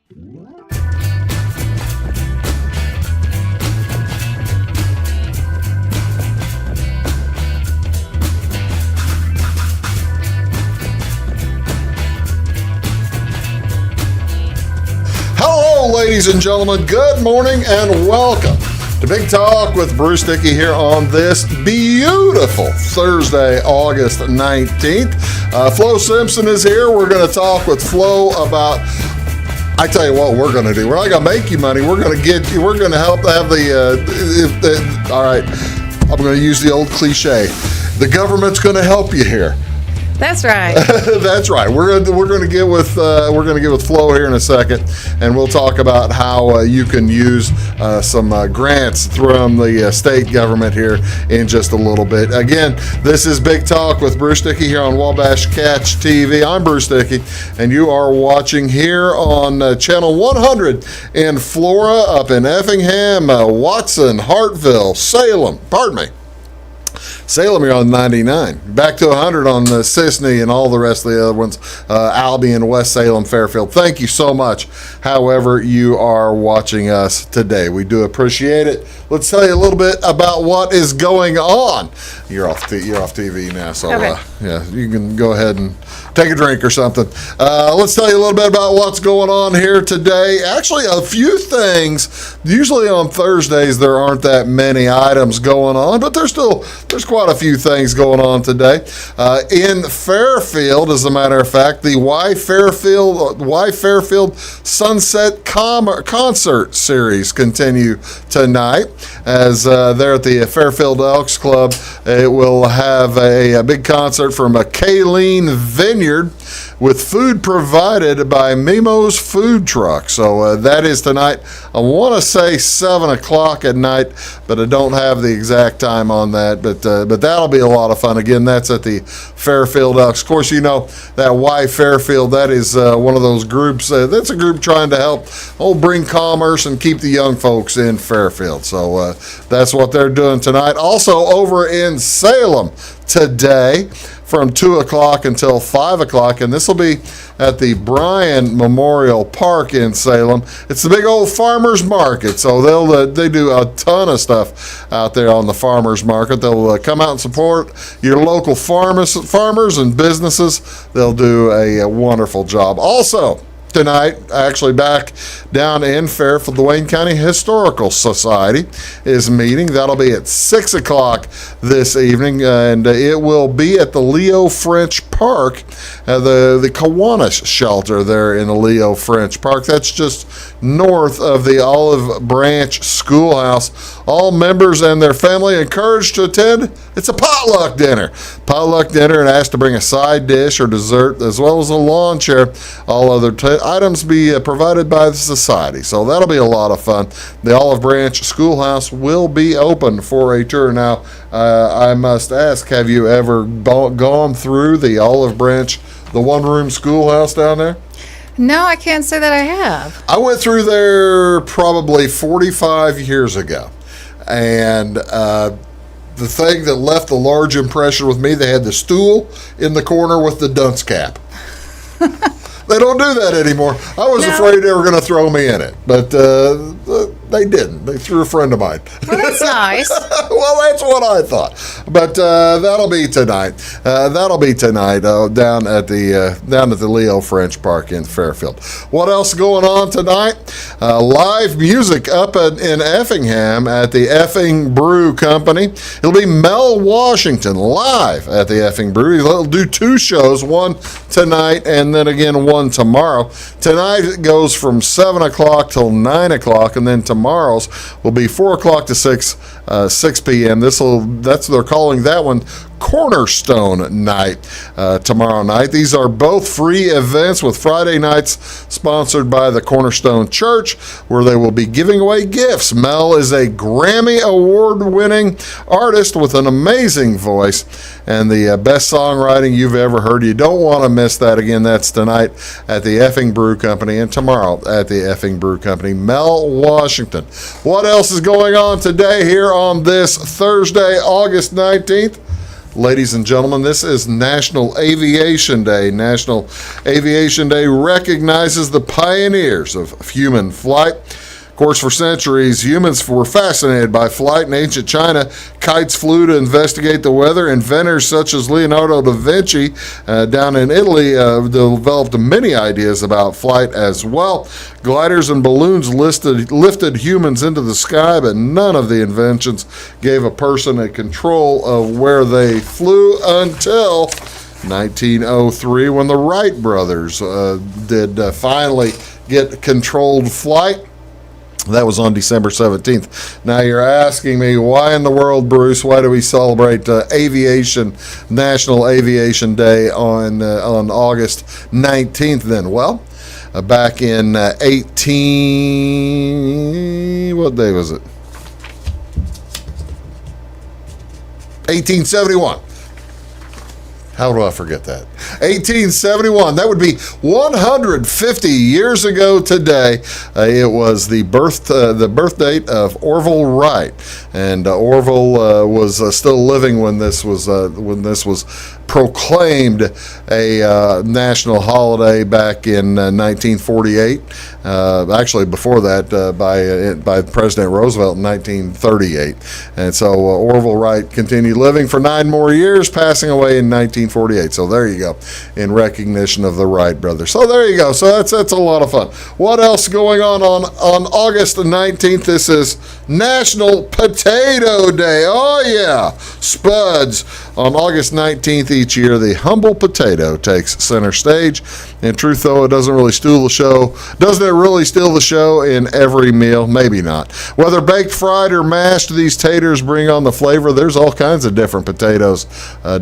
Hello, ladies and gentlemen. Good morning and welcome to Big Talk with Bruce Dickey here on this beautiful Thursday, August 19th. Flo Simpson is here. We're going to talk with Flo about, I tell you what we're going to do. We're not going to make you money. We're going to get you, we're going to help have all right, I'm going to use the old cliche. The government's going to help you here. That's right. That's right. We're going to get with Flo here in a second, and we'll talk about how you can use some grants from the state government here in just a little bit. Again, this is Big Talk with Bruce Dickey here on Wabash Catch TV. I'm Bruce Dickey, and you are watching here on Channel 100 in Flora, up in Effingham, Watson, Hartville, Salem. Pardon me. Salem, you're on 99. Back to 100 on the Sisney and all the rest of the other ones. Albion, West Salem, Fairfield. Thank you so much, however you are watching us today. We do appreciate it. Let's tell you a little bit about what is going on. You're off TV now, so okay. Yeah, you can go ahead and take a drink or something. Let's tell you a little bit about what's going on here today. Actually, a few things. Usually on Thursdays there aren't that many items going on, but there's quite a few things going on today. In Fairfield, as a matter of fact, the Y Fairfield Sunset Concert Series continue tonight. As there at the Fairfield Elks Club, it will have a big concert from Kayleen Vineyard with food provided by Mimo's Food Truck. So that is tonight. I want to say 7 o'clock at night, but I don't have the exact time on that. But that'll be a lot of fun. Again, that's at the Fairfield Elks. Of course, you know that Y Fairfield, that is one of those groups. That's a group trying to help bring commerce and keep the young folks in Fairfield. So that's what they're doing tonight. Also over in Salem today, from 2 o'clock until 5 o'clock, and this will be at the Bryan Memorial Park in Salem. It's the big old farmers market, so they do a ton of stuff out there on the farmers market. They'll come out and support your local farmers and businesses. They'll do a wonderful job. Also, tonight, actually back down in Fairfield, the Wayne County Historical Society is meeting. That'll be at 6 o'clock this evening, and it will be at the Leo French Park, the Kiwanis shelter there in the Leo French Park. That's just north of the Olive Branch Schoolhouse. All members and their family encouraged to attend. It's a potluck dinner. And asked to bring a side dish or dessert, as well as a lawn chair. All other items be provided by the society. So that'll be a lot of fun. The Olive Branch Schoolhouse will be open for a tour. Now, I must ask, have you ever gone through the Olive Branch, the one-room schoolhouse down there? No, I can't say that I have. I went through there probably 45 years ago. And the thing that left a large impression with me, they had the stool in the corner with the dunce cap. They don't do that anymore. I was afraid they were going to throw me in it, but they didn't. They threw a friend of mine. Well, that's nice. Well, that's what I thought. But that'll be tonight. Down at the Leo French Park in Fairfield. What else going on tonight? Live music up in Effingham at the Effing Brew Company. It'll be Mel Washington live at the Effing Brew. He'll do 2 shows, one tonight and then again one tomorrow. Tonight it goes from 7 o'clock till 9 o'clock, and then tomorrow's will be 4 o'clock to 6 p.m. They're calling that one Cornerstone Night tomorrow night. These are both free events, with Friday nights sponsored by the Cornerstone Church, where they will be giving away gifts. Mel is a Grammy Award-winning artist with an amazing voice and the best songwriting you've ever heard. You don't want to miss that. Again, that's tonight at the Effing Brew Company and tomorrow at the Effing Brew Company. Mel Washington. What else is going on today here on this Thursday, August 19th? Ladies and gentlemen, this is National Aviation Day. National Aviation Day recognizes the pioneers of human flight. Of course, for centuries, humans were fascinated by flight. In ancient China, kites flew to investigate the weather. Inventors such as Leonardo da Vinci down in Italy developed many ideas about flight as well. Gliders and balloons lifted humans into the sky, but none of the inventions gave a person a control of where they flew until 1903, when the Wright brothers did finally get controlled flight. That was on December 17th. Now you're asking me, why in the world, Bruce, why do we celebrate National Aviation Day on August 19th then? Well, back in what day was it? 1871. How do I forget that? 1871. That would be 150 years ago today. It was the birth date of Orville Wright, and Orville was still living when this was proclaimed a national holiday back in 1948. Actually, before that, by President Roosevelt in 1938. And so Orville Wright continued living for 9 more years, passing away in 1948. So there you go, in recognition of the Wright brothers. So there you go. So that's a lot of fun. What else going on August the 19th? This is National Potato Day. Oh yeah, spuds. On August 19th each year, the humble potato takes center stage. In truth, though, it doesn't really steal the show. Doesn't it really steal the show in every meal? Maybe not. Whether baked, fried, or mashed, these taters bring on the flavor. There's all kinds of different potatoes,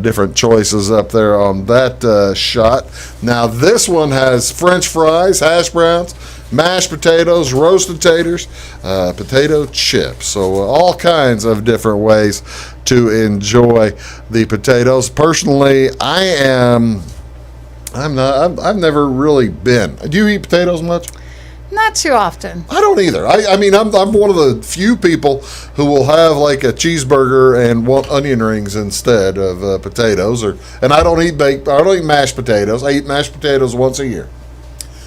different choices up there on that shot. Now, this one has French fries, hash browns, mashed potatoes, roasted taters, potato chips. So all kinds of different ways to enjoy the potatoes. Personally, I've never really been. Do you eat potatoes much? Not too often. I don't either. I mean, I'm one of the few people who will have like a cheeseburger and want onion rings instead of potatoes. And I don't eat mashed potatoes. I eat mashed potatoes once a year.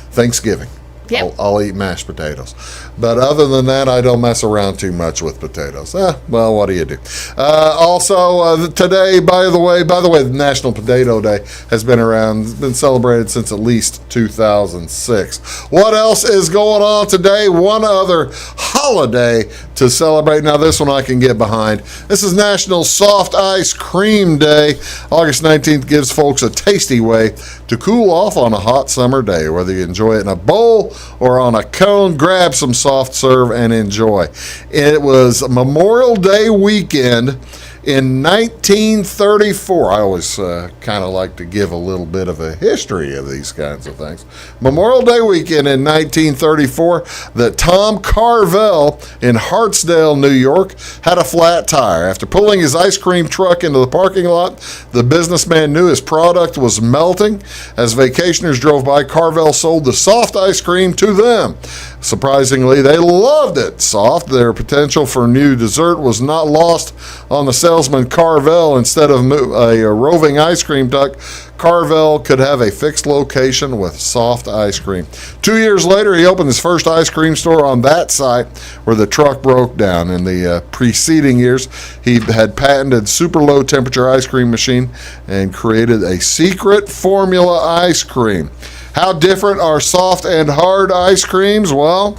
Thanksgiving. Yep. I'll eat mashed potatoes. But other than that, I don't mess around too much with potatoes. Well, what do you do? Also, today, by the way, the National Potato Day has been celebrated since at least 2006. What else is going on today? One other holiday to celebrate. Now, this one I can get behind. This is National Soft Ice Cream Day. August 19th gives folks a tasty way to cool off on a hot summer day. Whether you enjoy it in a bowl or on a cone, grab some soft serve and enjoy. It was Memorial Day weekend in 1934. I always kind of like to give a little bit of a history of these kinds of things. Memorial Day weekend in 1934, that Tom Carvel in Hartsdale, New York, had a flat tire. After pulling his ice cream truck into the parking lot, the businessman knew his product was melting. As vacationers drove by, Carvel sold the soft ice cream to them. Surprisingly, they loved it soft. Their potential for new dessert was not lost on the salesman Carvel. Instead of a roving ice cream truck, Carvel could have a fixed location with soft ice cream. 2 years later, he opened his first ice cream store on that site where the truck broke down. In the preceding years, he had patented super low temperature ice cream machine and created a secret formula ice cream. How different are soft and hard ice creams? Well,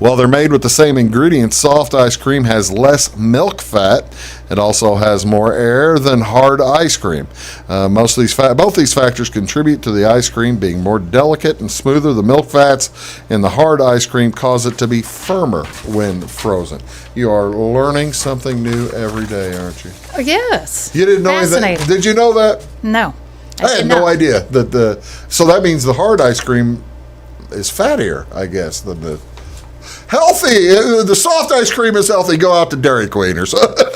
they're made with the same ingredients. Soft ice cream has less milk fat. It also has more air than hard ice cream. Both these factors contribute to the ice cream being more delicate and smoother. The milk fats in the hard ice cream cause it to be firmer when frozen. You are learning something new every day, aren't you? Oh, yes. You didn't know anything? Did you know that? No. I had no idea that so that means the hard ice cream is fattier, I guess, than the healthy. The soft ice cream is healthy. Go out to Dairy Queen or something.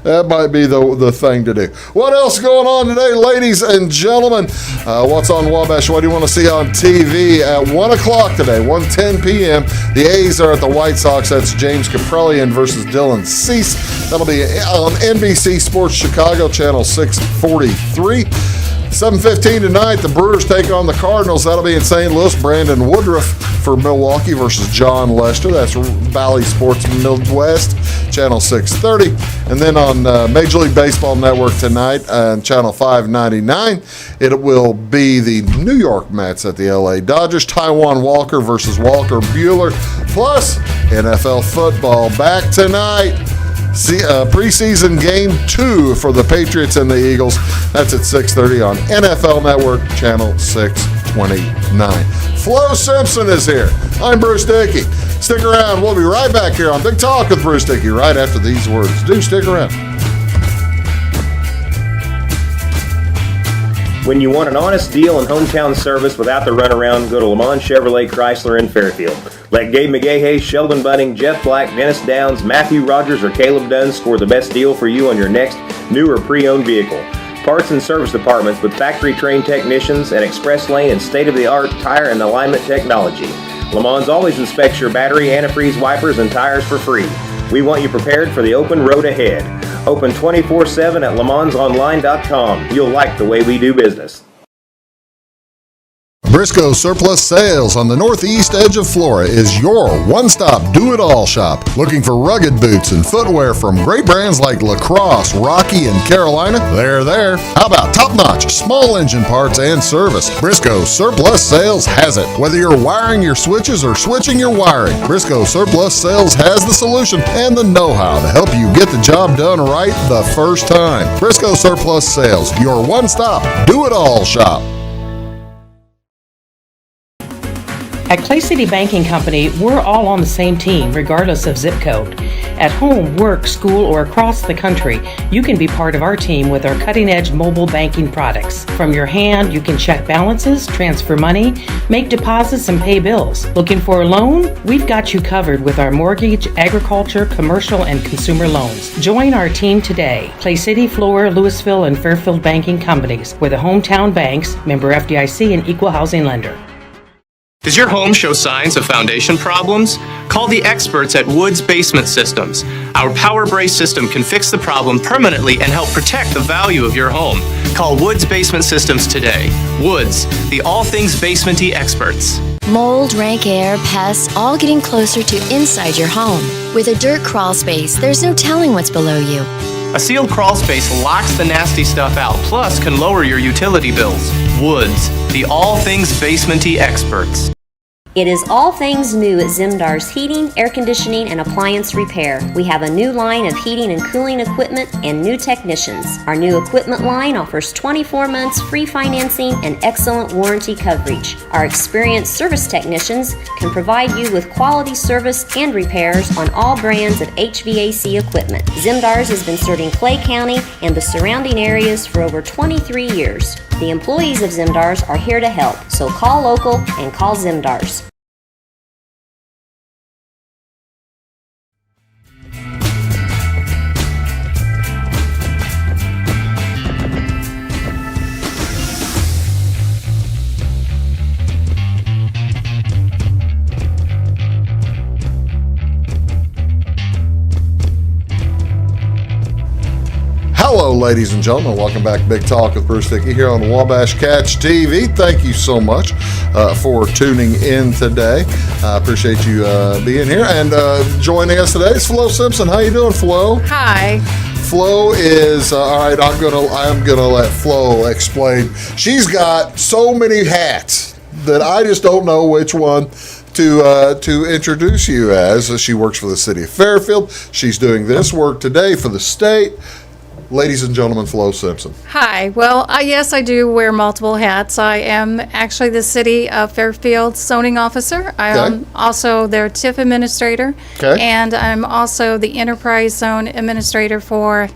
That might be the thing to do. What else going on today, ladies and gentlemen? What's on Wabash? What do you want to see on TV at 1 o'clock today, 1:10 p.m.? The A's are at the White Sox. That's James Kaprielian versus Dylan Cease. That'll be on NBC Sports Chicago, channel 643. 7:15 tonight, the Brewers take on the Cardinals. That'll be in St. Louis. Brandon Woodruff for Milwaukee versus John Lester. That's Valley Sports Midwest, channel 630. And then on Major League Baseball Network tonight on channel 599, it will be the New York Mets at the LA Dodgers. Taijuan Walker versus Walker Buehler. Plus, NFL football back tonight. Preseason game 2 for the Patriots and the Eagles. That's at 6:30 on NFL Network, channel 629. Flo Simpson is here. I'm Bruce Dickey. Stick around. We'll be right back here on Big Talk with Bruce Dickey right after these words. Do stick around. When you want an honest deal and hometown service without the runaround, go to Lamont Chevrolet Chrysler in Fairfield. Let Gabe McGahey, Sheldon Bunning, Jeff Black, Dennis Downs, Matthew Rogers, or Caleb Dunn score the best deal for you on your next new or pre-owned vehicle. Parts and service departments with factory-trained technicians and express lane and state-of-the-art tire and alignment technology. Lamont always inspects your battery, antifreeze, wipers, and tires for free. We want you prepared for the open road ahead. Open 24/7 at LeMansOnline.com. You'll like the way we do business. Briscoe Surplus Sales on the northeast edge of Flora is your one-stop do-it-all shop. Looking for rugged boots and footwear from great brands like Lacrosse, Rocky, and Carolina? They're there. How about top-notch small engine parts and service? Briscoe Surplus Sales has it. Whether you're wiring your switches or switching your wiring, Briscoe Surplus Sales has the solution and the know-how to help you get the job done right the first time. Briscoe Surplus Sales, your one-stop do-it-all shop. At Clay City Banking Company, we're all on the same team, regardless of zip code. At home, work, school, or across the country, you can be part of our team with our cutting-edge mobile banking products. From your hand, you can check balances, transfer money, make deposits, and pay bills. Looking for a loan? We've got you covered with our mortgage, agriculture, commercial, and consumer loans. Join our team today. Clay City, Flora, Louisville, and Fairfield Banking Companies. We're the hometown banks, member FDIC, and equal housing lender. Does your home show signs of foundation problems? Call the experts at Woods Basement Systems. Our Power Brace system can fix the problem permanently and help protect the value of your home. Call Woods Basement Systems today. Woods, the all things basement-y experts. Mold, rank air, pests, all getting closer to inside your home. With a dirt crawl space, there's no telling what's below you. A sealed crawl space locks the nasty stuff out, plus can lower your utility bills. Woods, the all things basement-y experts. It is all things new at Zimdar's Heating, Air Conditioning, and Appliance Repair. We have a new line of heating and cooling equipment and new technicians. Our new equipment line offers 24 months free financing and excellent warranty coverage. Our experienced service technicians can provide you with quality service and repairs on all brands of HVAC equipment. Zimdar's has been serving Clay County and the surrounding areas for over 23 years. The employees of Zimdar's are here to help, so call local and call Zimdar's. Hello, ladies and gentlemen. Welcome back to Big Talk with Bruce Dickey here on Wabash Catch TV. Thank you so much for tuning in today. I appreciate you being here. And joining us today is Flo Simpson. How you doing, Flo? Hi. Flo is all right. I'm gonna let Flo explain. She's got so many hats that I just don't know which one to introduce you as. She works for the city of Fairfield. She's doing this work today for the state. Ladies and gentlemen, Flo Simpson. Hi. Well, yes, I do wear multiple hats. I am actually the City of Fairfield zoning officer. I am also their TIF administrator. Okay. And I'm also the enterprise zone administrator for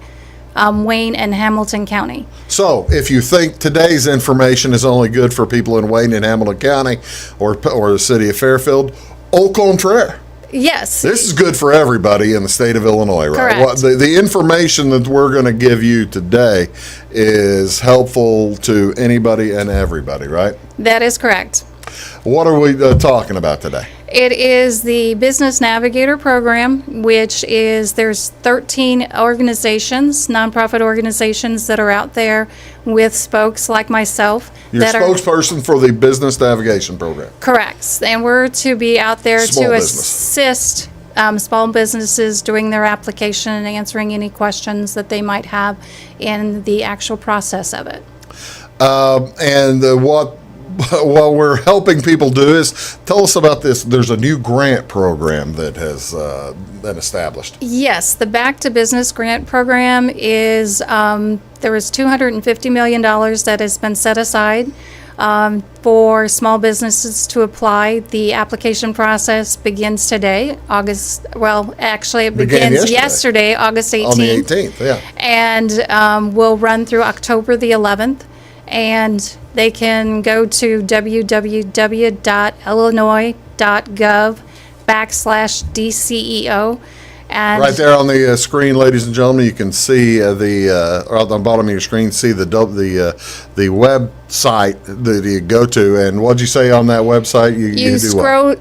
Wayne and Hamilton County. So, if you think today's information is only good for people in Wayne and Hamilton County or the city of Fairfield, au contraire. Yes. This is good for everybody in the state of Illinois, right? Correct. The information that we're going to give you today is helpful to anybody and everybody, right? That is correct. What are we talking about today? It is the Business Navigator Program, which is, there's 13 organizations, nonprofit organizations that are out there with spokes like myself. You're that spokesperson for the Business Navigation Program. Correct. And we're to be out there Small to business. assist small businesses doing their application and answering any questions that they might have in the actual process of it. What we're helping people do is tell us about this. There's a new grant program that has been established. Yes, the Back to Business Grant Program is, there is $250 million that has been set aside for small businesses to apply. The application process begins today, it begins yesterday, August 18th. On the 18th, yeah. And will run through October the 11th. And they can go to www.illinois.gov/DCEO. And Right there on the screen, ladies and gentlemen, you can see or on the bottom of your screen, see the website that you go to. And what'd you say on that website?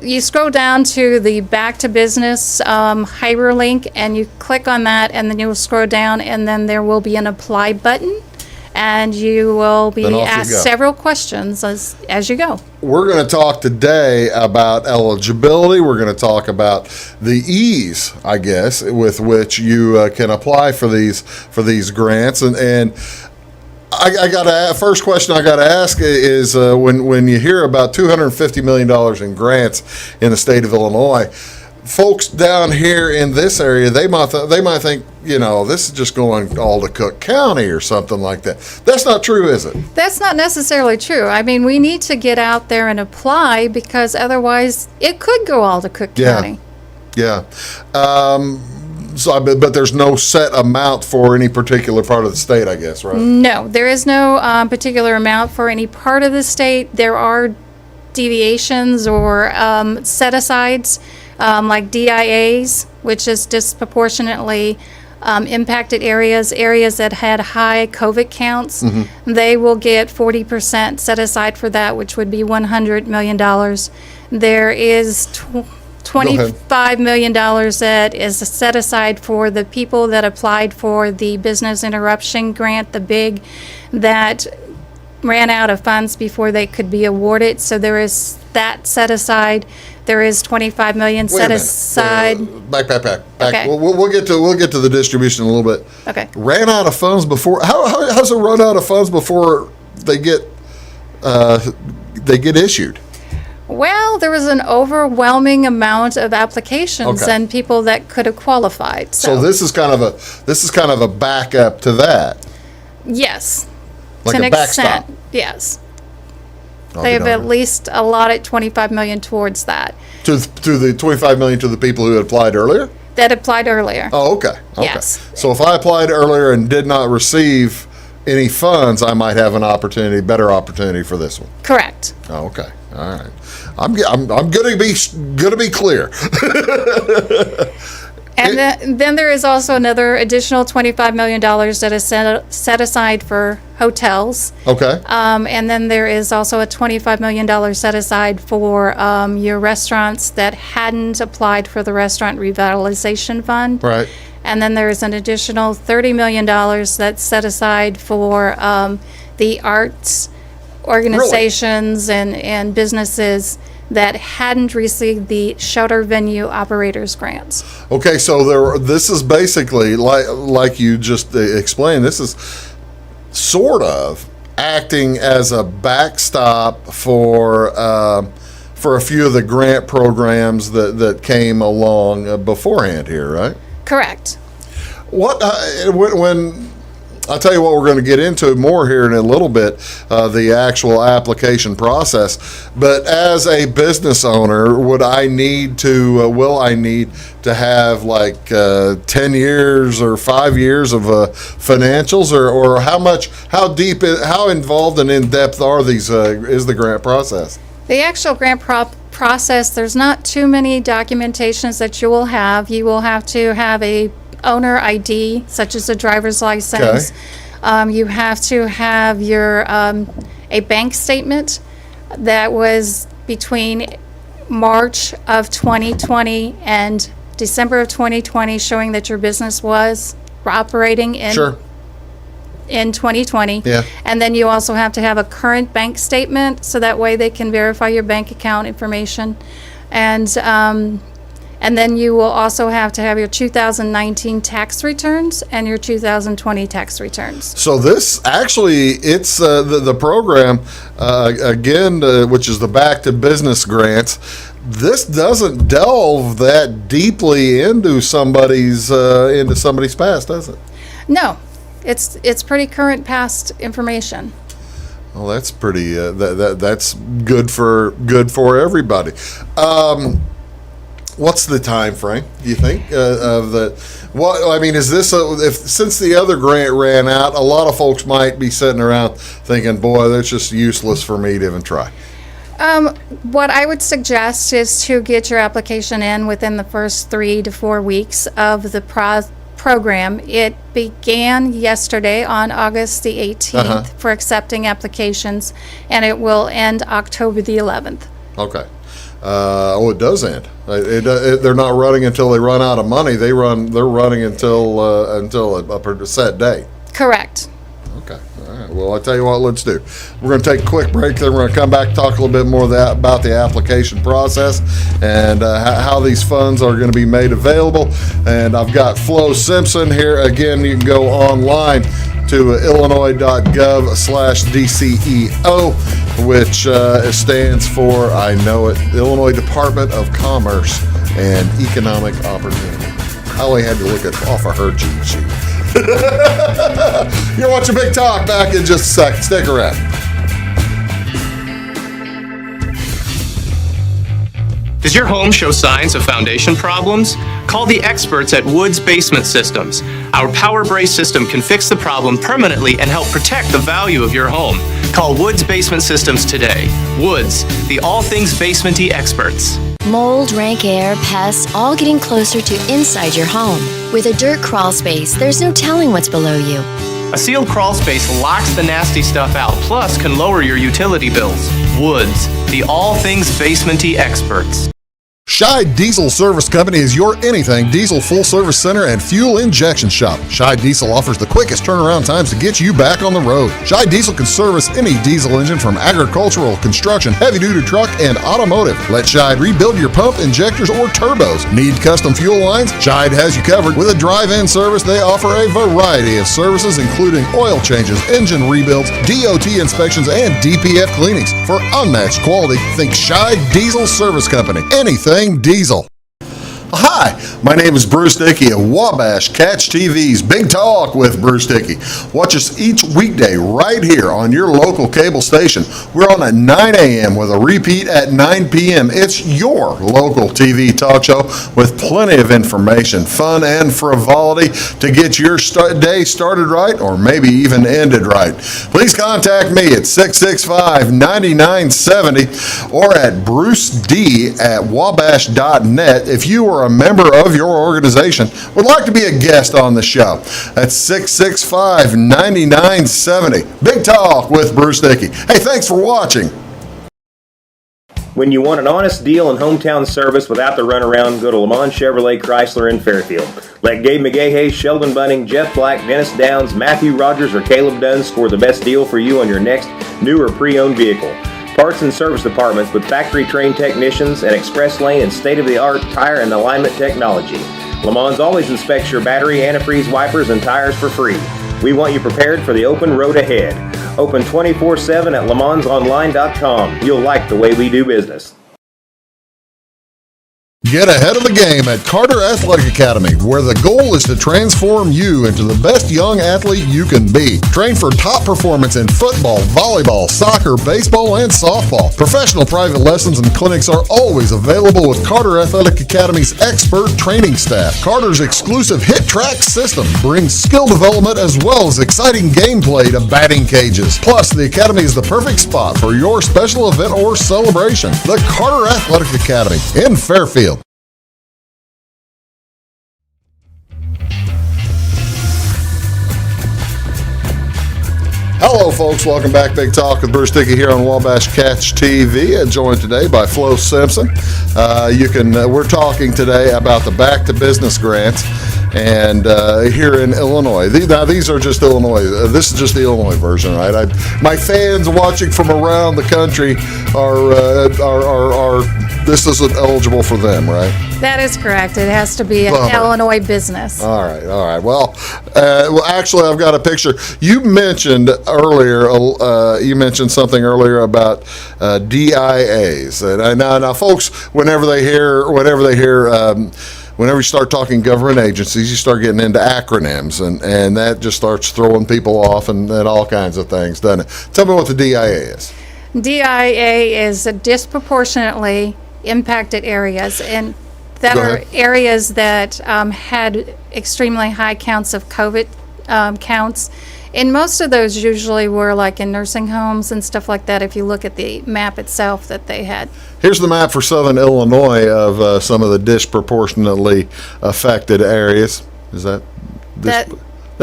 You scroll down to the Back to Business hyperlink, and you click on that, and then you'll scroll down, and then there will be an apply button. And you will be asked several questions as you go. We're going to talk today about eligibility. We're going to talk about the ease, I guess, with which you can apply for these grants. And I got first question I got to ask is when you hear about $250 million in grants in the state of Illinois, folks down here in this area, they might think, this is just going all to Cook County or something like that. That's not true, is it? That's not necessarily true. I mean, we need to get out there and apply, because otherwise it could go all to Cook County. Yeah. But there's no set amount for any particular part of the state, I guess, right? No, there is no particular amount for any part of the state. There are deviations or set-asides, like DIAs, which is disproportionately impacted areas that had high COVID counts. Mm-hmm. They will get 40% set aside for that, which would be $100 million. There is $25 million that is set aside for the people that applied for the business interruption grant, the big, that ran out of funds before they could be awarded. So there is that set aside. There is $25 million set aside. Back. Okay. We'll get to the distribution in a little bit. Okay. Ran out of funds before. How's it run out of funds before they get issued? Well, there was an overwhelming amount of applications and people that could have qualified. So this is kind of a backup to that. Yes. Like to a an backstop. extent, yes. They have at least allotted $25 million towards that. To the $25 million to the people who had applied earlier? That applied earlier. Oh, okay. Yes. So if I applied earlier and did not receive any funds, I might have better opportunity for this one. Correct. Oh, okay. All right. I'm going to be clear. And then there is also another additional $25 million that is set aside for hotels. Okay. And then there is also a $25 million set aside for your restaurants that hadn't applied for the Restaurant Revitalization Fund. Right. And then there is an additional $30 million that's set aside for the arts organizations and businesses that hadn't received the shelter venue operators grants. Okay, so this is basically like you just explained. This is sort of acting as a backstop for a few of the grant programs that came along beforehand here, right? Correct. When I'll tell you what, we're going to get into more here in a little bit, the actual application process. But as a business owner, will I need to have like 10 years or 5 years of financials, or how deep, how involved and in depth are these, is the grant process? The actual grant process, there's not too many documentations that you will have. You will have to have a owner ID, such as a driver's license. You have to have your a bank statement that was between March of 2020 and December of 2020, showing that your business was operating in Sure. in 2020. Yeah. And then you also have to have a current bank statement, so that way they can verify your bank account information. And then you will also have to have your 2019 tax returns and your 2020 tax returns. So this actually, it's the program, again, which is the Back to Business grants. This doesn't delve that deeply into somebody's past, does it? No, it's pretty current past information. Well, that's pretty. That's good for everybody. What's the time frame? Do you think of the? What I mean is this? Since the other grant ran out, a lot of folks might be sitting around thinking, "Boy, that's just useless for me to even try." What I would suggest is to get your application in within the first 3 to 4 weeks of the program. It began yesterday on August the 18th for accepting applications, and it will end October the 11th. Okay. It does end. They're not running until they run out of money. They're running until a set date. Correct. Okay. All right. Well, I'll tell you what, let's do. We're going to take a quick break, then we're going to come back and talk a little bit more about the application process and how these funds are going to be made available. And I've got Flo Simpson here. Again, you can go online to illinois.gov/DCEO, which stands for, I know it, Illinois Department of Commerce and Economic Opportunity. I only had to look off of her cheat sheet. You're watching Big Talk. Back in just a second. Stick around. Does your home show signs of foundation problems? Call the experts at Woods Basement Systems. Our Power Brace system can fix the problem permanently and help protect the value of your home. Call Woods Basement Systems today. Woods, the all things basement-y experts. Mold, rank air, pests, all getting closer to inside your home. With a dirt crawl space, there's no telling what's below you. A sealed crawl space locks the nasty stuff out, plus can lower your utility bills. Woods, the all things basement-y experts. Scheid Diesel Service Company is your anything diesel full service center and fuel injection shop. Scheid Diesel offers the quickest turnaround times to get you back on the road. Scheid Diesel can service any diesel engine from agricultural, construction, heavy-duty truck, and automotive. Let Scheid rebuild your pump, injectors, or turbos. Need custom fuel lines? Scheid has you covered. With a drive-in service, they offer a variety of services, including oil changes, engine rebuilds, DOT inspections, and DPF cleanings. For unmatched quality, think Scheid Diesel Service Company. Anything diesel. Hi, my name is Bruce Dickey of Wabash Catch TV's Big Talk with Bruce Dickey. Watch us each weekday right here on your local cable station. We're on at 9 a.m. with a repeat at 9 p.m. It's your local TV talk show with plenty of information, fun, and frivolity to get your day started right or maybe even ended right. Please contact me at 665-9970 or at bruced@wabash.net if you are a member of your organization would like to be a guest on the show. That's 665-9970. Big Talk with Bruce Dickey. Hey, thanks for watching. When you want an honest deal and hometown service without the runaround, go to Lamont Chevrolet Chrysler in Fairfield. Let Gabe McGahey, Sheldon Bunning, Jeff Black, Dennis Downs, Matthew Rogers, or Caleb Dunn score the best deal for you on your next new or pre-owned vehicle. Parts and service departments with factory-trained technicians and express lane and state-of-the-art tire and alignment technology. Lamont always inspects your battery, antifreeze, wipers, and tires for free. We want you prepared for the open road ahead. Open 24/7 at LeMansOnline.com. You'll like the way we do business. Get ahead of the game at Carter Athletic Academy, where the goal is to transform you into the best young athlete you can be. Train for top performance in football, volleyball, soccer, baseball, and softball. Professional private lessons and clinics are always available with Carter Athletic Academy's expert training staff. Carter's exclusive Hit Track system brings skill development as well as exciting gameplay to batting cages. Plus, the Academy is the perfect spot for your special event or celebration. The Carter Athletic Academy in Fairfield. Hello, folks. Welcome back. Big Talk with Bruce Dickey here on Wabash Catch TV. Joined today by Flo Simpson. We're talking today about the Back to Business grants, and here in Illinois. Now, these are just Illinois. This is just the Illinois version, right? My fans watching from around the country are this isn't eligible for them, right? That is correct. It has to be an Illinois business. All right. Well, actually, I've got a picture. You mentioned earlier. You mentioned something earlier about DIAs, and now, folks, whenever you start talking government agencies, you start getting into acronyms, and that just starts throwing people off and all kinds of things, doesn't it? Tell me what the DIA is. DIA is disproportionately impacted areas, and that are areas that had extremely high counts of COVID counts. And most of those usually were like in nursing homes and stuff like that, if you look at the map itself that they had. Here's the map for Southern Illinois of some of the disproportionately affected areas. Is that That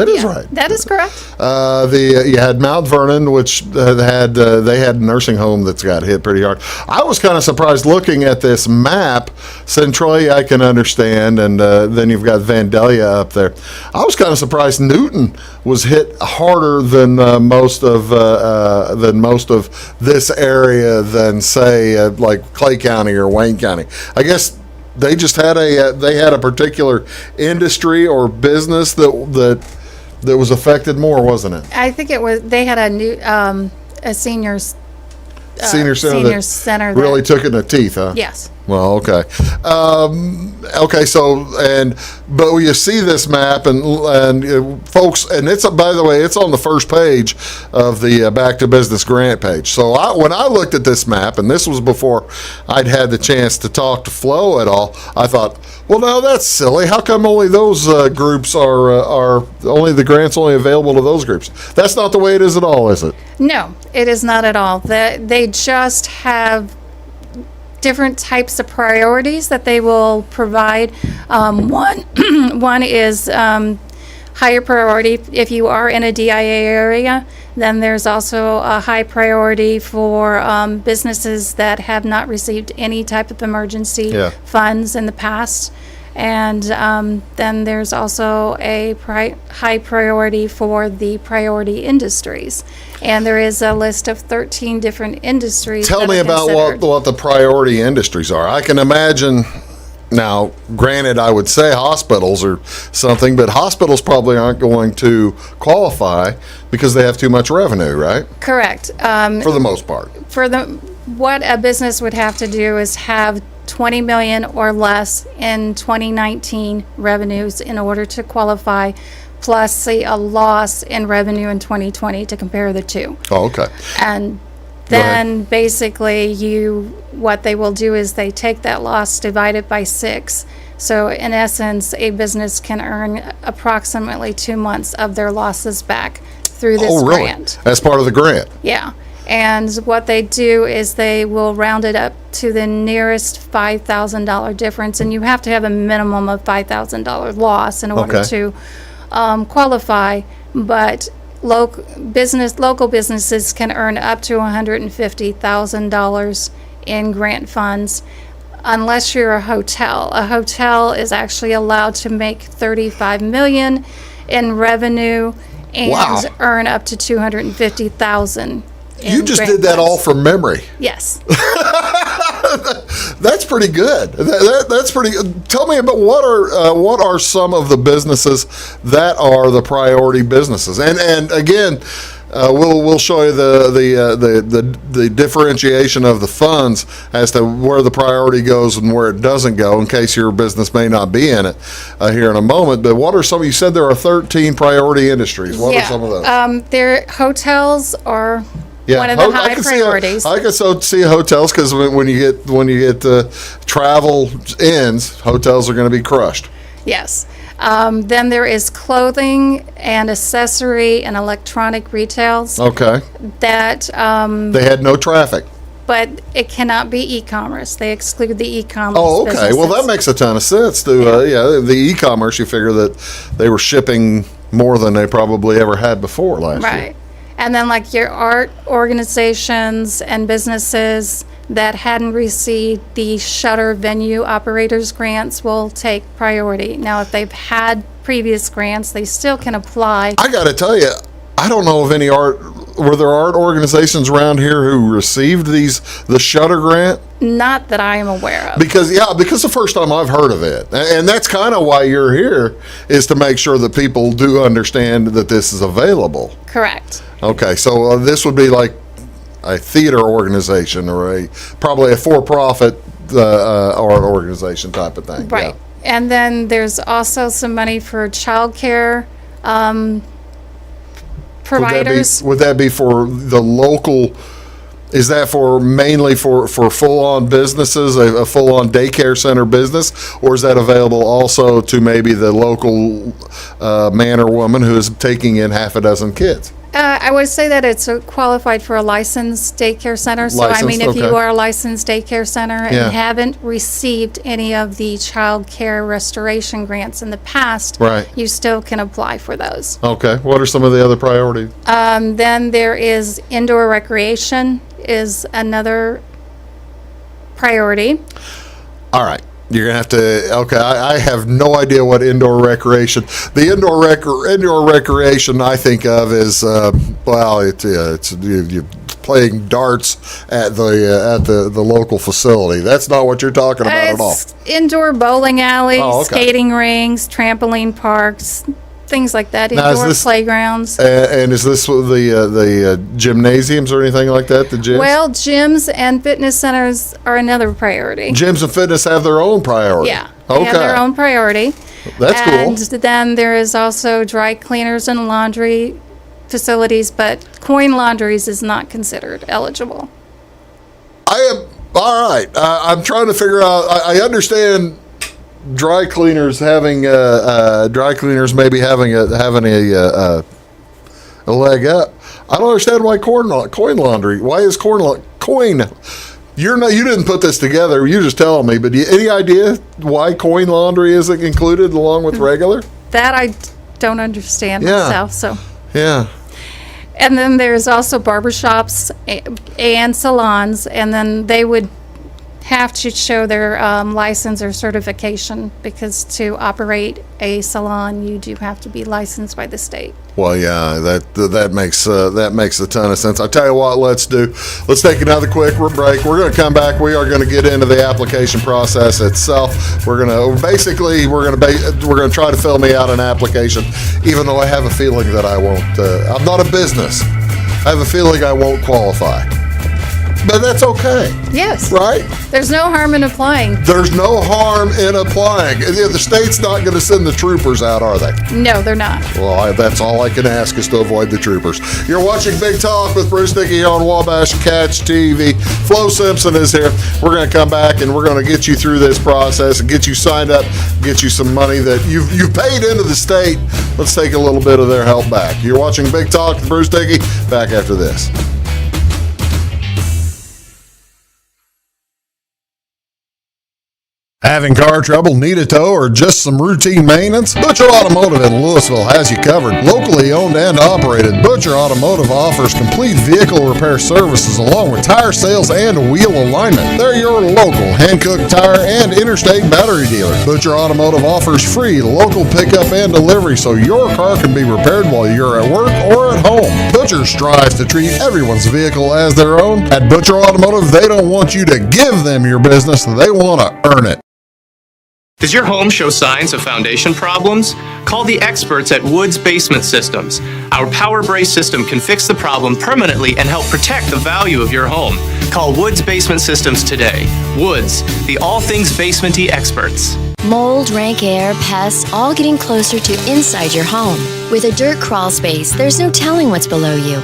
is right. That is correct. You had Mount Vernon, which they had a nursing home that's got hit pretty hard. I was kind of surprised looking at this map. Centralia, I can understand, and then you've got Vandalia up there. I was kind of surprised Newton was hit harder than most of this area than say like Clay County or Wayne County. I guess they just had a particular industry or business that was affected more, wasn't it? I think it was. They had a new a seniors senior center that really took it in the teeth, huh? Yes. Well, okay. Okay, so but when you see this map and folks, and it's by the way, it's on the first page of the Back to Business grant page. So when I looked at this map, and this was before I'd had the chance to talk to Flo at all, I thought, well, no, that's silly. How come only those groups are only the grants only available to those groups? That's not the way it is at all, is it? No, it is not at all. They just have different types of priorities that they will provide. One is higher priority if you are in a DIA area. Then there's also a high priority for businesses that have not received any type of emergency funds in the past. And then there's also a high priority for the priority industries. And there is a list of 13 different industries. Tell me about what the priority industries are. I can imagine, now, granted, I would say hospitals or something, but hospitals probably aren't going to qualify because they have too much revenue, right? Correct. For the most part. What a business would have to do is have $20 million or less in 2019 revenues in order to qualify, plus see a loss in revenue in 2020 to compare the two. Oh, okay. And then basically what they will do is they take that loss, divide it by 6. So in essence, a business can earn approximately 2 months of their losses back through this grant. As part of the grant? Yeah. And what they do is they will round it up to the nearest $5,000 difference, and you have to have a minimum of $5,000 loss in order to qualify. But local businesses can earn up to $150,000 in grant funds, unless you're a hotel. A hotel is actually allowed to make $35 million in revenue and earn up to $250,000. You just did that all from memory. Yes. That's pretty good. That's pretty good. Tell me about what are some of the businesses that are the priority businesses? And again, we'll show you the differentiation of the funds as to where the priority goes and where it doesn't go, in case your business may not be in it here in a moment. But what are some? You said there are 13 priority industries. What are some of those? Hotels are one of the high priorities. I can see hotels, because when you get travel ends, hotels are going to be crushed. Yes. Then there is clothing and accessory and electronic retails. Okay. That they had no traffic. But it cannot be e-commerce. They exclude the e-commerce. Oh, okay. businesses. Well, that makes a ton of sense. The e-commerce, you figure that they were shipping more than they probably ever had before last year. Right. And then like your art organizations and businesses that hadn't received the shutter venue operators grants will take priority. Now, if they've had previous grants, they still can apply. I got to tell you, I don't know of any were there art organizations around here who received the shutter grant? Not that I am aware of. Because the first time I've heard of it. And that's kind of why you're here, is to make sure that people do understand that this is available. Correct. Okay, so this would be like a theater organization or probably a for-profit art organization type of thing. Right. Yeah. And then there's also some money for childcare providers. Would that be for the local? Is that mainly for full-on businesses, a full-on daycare center business, or is that available also to maybe the local man or woman who is taking in half a dozen kids? I would say that it's qualified for a licensed daycare center. So, I mean, if you are a licensed daycare center and haven't received any of the child care restoration grants in the past, you still can apply for those. Okay. What are some of the other priorities? Then there is indoor recreation is another priority. All right. You're gonna have to. Okay, I have no idea what indoor recreation. The indoor recreation I think of is it's you're playing darts at the local facility. That's not what you're talking about at all. It's indoor bowling alleys, skating rinks, trampoline parks, things like that. Indoor playgrounds. And is this the gymnasiums or anything like that? The gyms? Well, gyms and fitness centers are another priority. Gyms and fitness have their own priority. Yeah, they have their own priority. That's cool. And then there is also dry cleaners and laundry facilities, but coin laundries is not considered eligible. All right. I'm trying to figure out. I understand dry cleaners maybe having a leg up. I don't understand why coin laundry. Why is coin? You didn't put this together. You just telling me. But any idea why coin laundry isn't included along with regular? That I don't understand myself. So yeah. And then there's also barbershops and salons, and then they would have to show their license or certification, because to operate a salon, you do have to be licensed by the state. Well, yeah, that makes a ton of sense. I tell you what, let's take another quick break. We're going to come back. We are going to get into the application process itself. We're going to try to fill me out an application, even though I have a feeling that I won't. I'm not a business. I have a feeling I won't qualify. But that's okay. Yes. Right? There's no harm in applying. There's no harm in applying. The state's not going to send the troopers out, are they? No, they're not. Well, that's all I can ask, is to avoid the troopers. You're watching Big Talk with Bruce Dickey here on Wabash Catch TV. Flo Simpson is here. We're going to come back and we're going to get you through this process and get you signed up, get you some money that you've paid into the state. Let's take a little bit of their help back. You're watching Big Talk with Bruce Dickey. Back after this. Having car trouble, need a tow, or just some routine maintenance? Butcher Automotive in Louisville has you covered. Locally owned and operated, Butcher Automotive offers complete vehicle repair services along with tire sales and wheel alignment. They're your local Hankook tire and interstate battery dealer. Butcher Automotive offers free local pickup and delivery so your car can be repaired while you're at work or at home. Butcher strives to treat everyone's vehicle as their own. At Butcher Automotive, they don't want you to give them your business, they want to earn it. Does your home show signs of foundation problems? Call the experts at Woods Basement Systems. Our power brace system can fix the problem permanently and help protect the value of your home. Call Woods Basement Systems today. Woods, the all things basementy experts. Mold, rank air, pests, all getting closer to inside your home. With a dirt crawl space, there's no telling what's below you.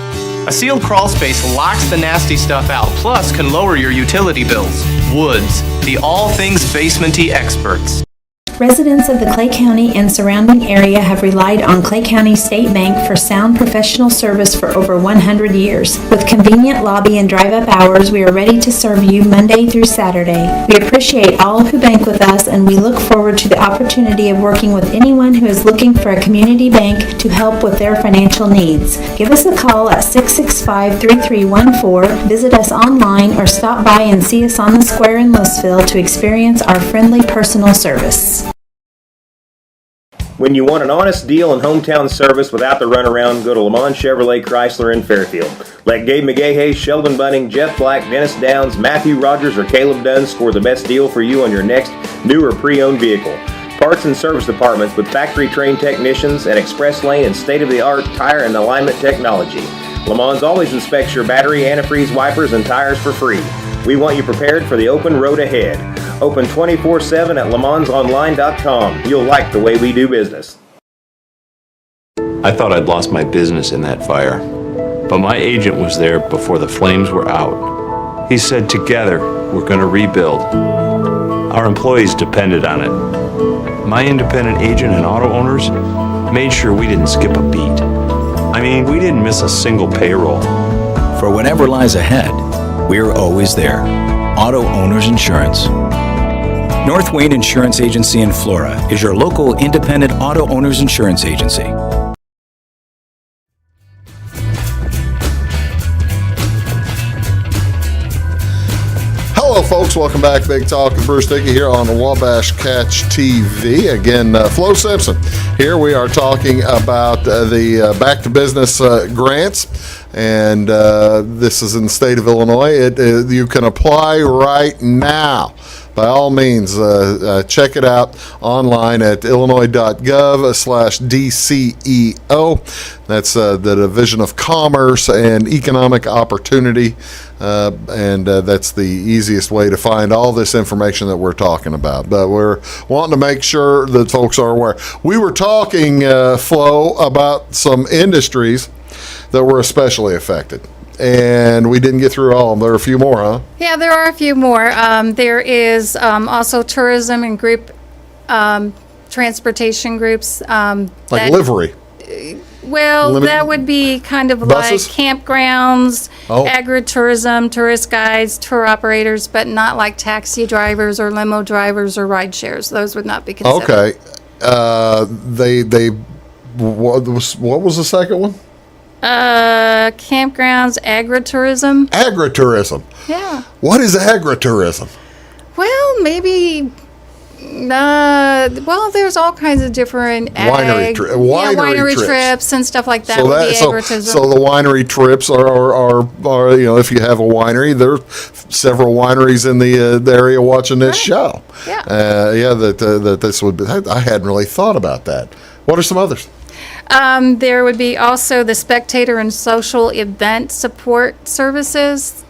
A sealed crawl space locks the nasty stuff out, plus can lower your utility bills. Woods, the all things basementy experts. Residents of the Clay County and surrounding area have relied on Clay County State Bank for sound professional service for over 100 years. With convenient lobby and drive-up hours, we are ready to serve you Monday through Saturday. We appreciate all who bank with us, and we look forward to the opportunity of working with anyone who is looking for a community bank to help with their financial needs. Give us a call at 665-3314, visit us online, or stop by and see us on the square in Louisville to experience our friendly personal service. When you want an honest deal and hometown service without the runaround, go to Lamont Chevrolet Chrysler in Fairfield. Let Gabe McGahey, Sheldon Bunning, Jeff Black, Dennis Downs, Matthew Rogers, or Caleb Dunn score the best deal for you on your next new or pre-owned vehicle. Parts and service departments with factory-trained technicians and express lane and state-of-the-art tire and alignment technology. Lamont always inspects your battery, antifreeze, wipers, and tires for free. We want you prepared for the open road ahead. Open 24/7 at LeMansOnline.com. You'll like the way we do business. I thought I'd lost my business in that fire, but my agent was there before the flames were out. He said, together, we're going to rebuild. Our employees depended on it. My independent agent and auto owners made sure we didn't skip a beat. I mean, we didn't miss a single payroll. For whatever lies ahead, we're always there. Auto Owners Insurance. North Wayne Insurance Agency in Flora is your local independent auto owners insurance agency. Hello, folks. Welcome back. Big Talk with Bruce Dickey here on the Wabash Catch TV. Again, Flo Simpson here. We are talking about the Back to Business grants, and this is in the state of Illinois. You can apply right now. By all means, check it out online at illinois.gov/DCEO. That's the Division of Commerce and Economic Opportunity, and that's the easiest way to find all this information that we're talking about. But we're wanting to make sure that folks are aware. We were talking, Flo, about some industries that were especially affected. And we didn't get through all of them. There are a few more, huh? Yeah, there are a few more. There is also tourism and group transportation groups. Like livery. Well, that would be kind of buses? like campgrounds, agritourism, tourist guides, tour operators, but not like taxi drivers or limo drivers or ride shares. Those would not be considered. Okay. What was the second one? Campgrounds, agritourism. Agritourism. Yeah. What is agritourism? Well, maybe. There's all kinds of different winery trips and stuff like that. So the winery trips are if you have a winery, there's several wineries in the area watching this show. Yeah. That this would be. I hadn't really thought about that. What are some others? There would be also the spectator and social event support services,